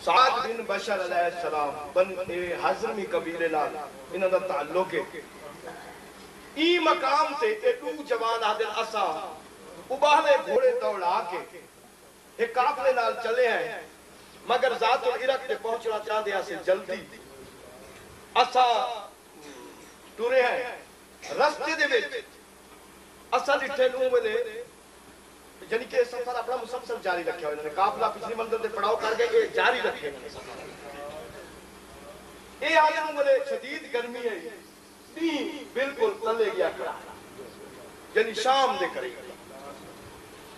سعد بن بشر علیہ السلام بن حضرمی قبیلے نال انہاں دا تعلق ہے ای مقام تے ایڈو جوان آدل اسا ابالے گھوڑے دوڑا کے ایک قافلے نال چلے ہیں مگر ذات العرق تے پہنچنا چاہندے ہیں سے جلدی اسا ٹورے ہیں رستے دے وچ اسا ڈٹھے نوں ویلے یعنی کہ سفر اپنا مسلسل جاری رکھا انہوں نے قافلہ پچھلی منزل دے پڑاؤ کر کے یہ جاری رکھے انہوں نے سفر یہ آگے مجھے شدید گرمی ہے دین بالکل تلے گیا کھڑا یعنی شام دے کرے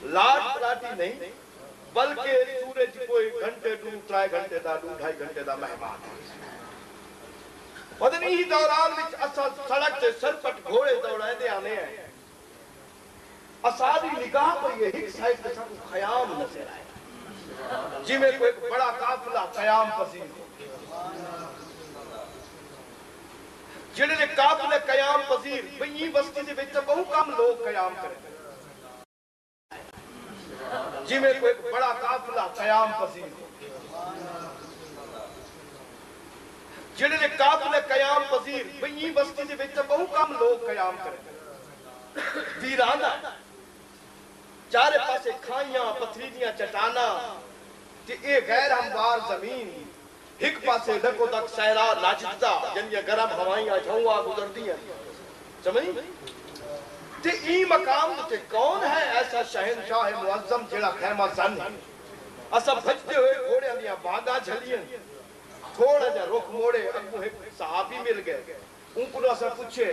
لاٹ پلاٹی نہیں بلکہ سورج کوئی گھنٹے دو 3 گھنٹے دا 2.5 گھنٹے دا مہمان ودن ہی دوران وچ اسا سڑک سے سرپٹ گھوڑے دوڑائے دے آنے ہیں اسادی نگاہ پر یہ ایک سائٹ کے ساتھ خیام نظر آئے جی میں کوئی بڑا قافلہ قیام پذیر جنہیں نے قافلہ قیام پذیر بھئی بستی سے بیچتا بہو کم لوگ قیام کریں جی میں کوئی بڑا قافلہ قیام پذیر جنہیں نے قافلہ قیام پذیر بھئی بستی سے بیچتا بہو کم لوگ قیام کریں ویرانہ چارے پاسے کھائیاں پتھریدیاں چٹانا کہ اے غیر ہموار زمین ایک پاسے لکو تک سہرا لاجدہ یعنی گرم ہوائیاں جھونگا گزر دیا سمجھ تے ای مقام تے کون ہے ایسا شہنشاہ معظم جڑا خیمہ زن ہے اسا بھجتے ہوئے گھوڑے اندیاں باغا جھلیں تھوڑا جا رخ موڑے اگو ایک صحابی مل گئے ان کو اسا پوچھے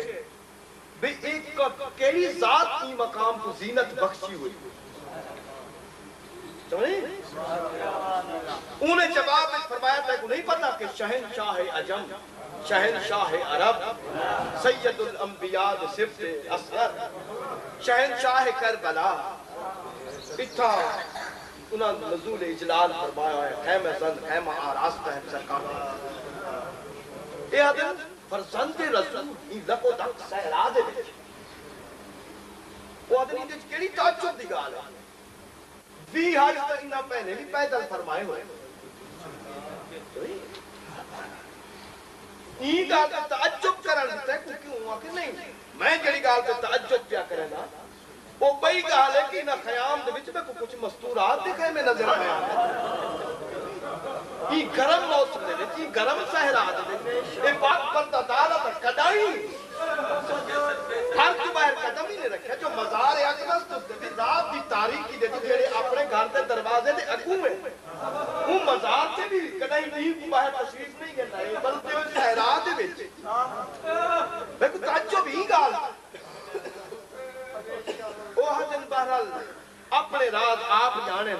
بھی ایک کئی ذات کی مقام کو زینت بخشی ہوئی انہیں جواب میں فرمایا تھا کہ نہیں پتا کہ شہنشاہ عجم شہنشاہ عرب سید الانبیاء صفت اصغر شہنشاہ کربلا اتھا انہاں نزول اجلال فرمایا ہے خیمہ زند خیمہ آراستہ ہے سرکار اے حضرت فرزند رسول ہی لکو تک سہرا دے بیچ وہ آدمی دیکھ کیڑی تعجب دی گال ہے بھی حاج تا انہا پہلے بھی پیدل فرمائے ہوئے این گال کا تعجب کرن دیتا ہے کیوں ہوا کہ نہیں میں جڑی گال کا تعجب کیا کرے نا وہ بئی گال ہے کہ انہا خیام دے بیچ میں کچھ مستورات دکھائے میں نظر آیا یہ گرم موسم دے بیچ یہ گرم سہرا دے بیچ یہ پاک پردہ دالا پر کڑائی ہر کی باہر قدم ہی نہیں رکھا جو مزار اقدس تو دے رات دی تاریخی دے تو جیڑے اپنے گھر دے دروازے دے اگو میں وہ مزار سے بھی کڑائی نہیں کی باہر تشریف نہیں کرنا ہے بلکہ وہ سہرا دے بیچ میں کو تعجب ہی گال وہ حجن بہرحال اپنے رات آپ جانے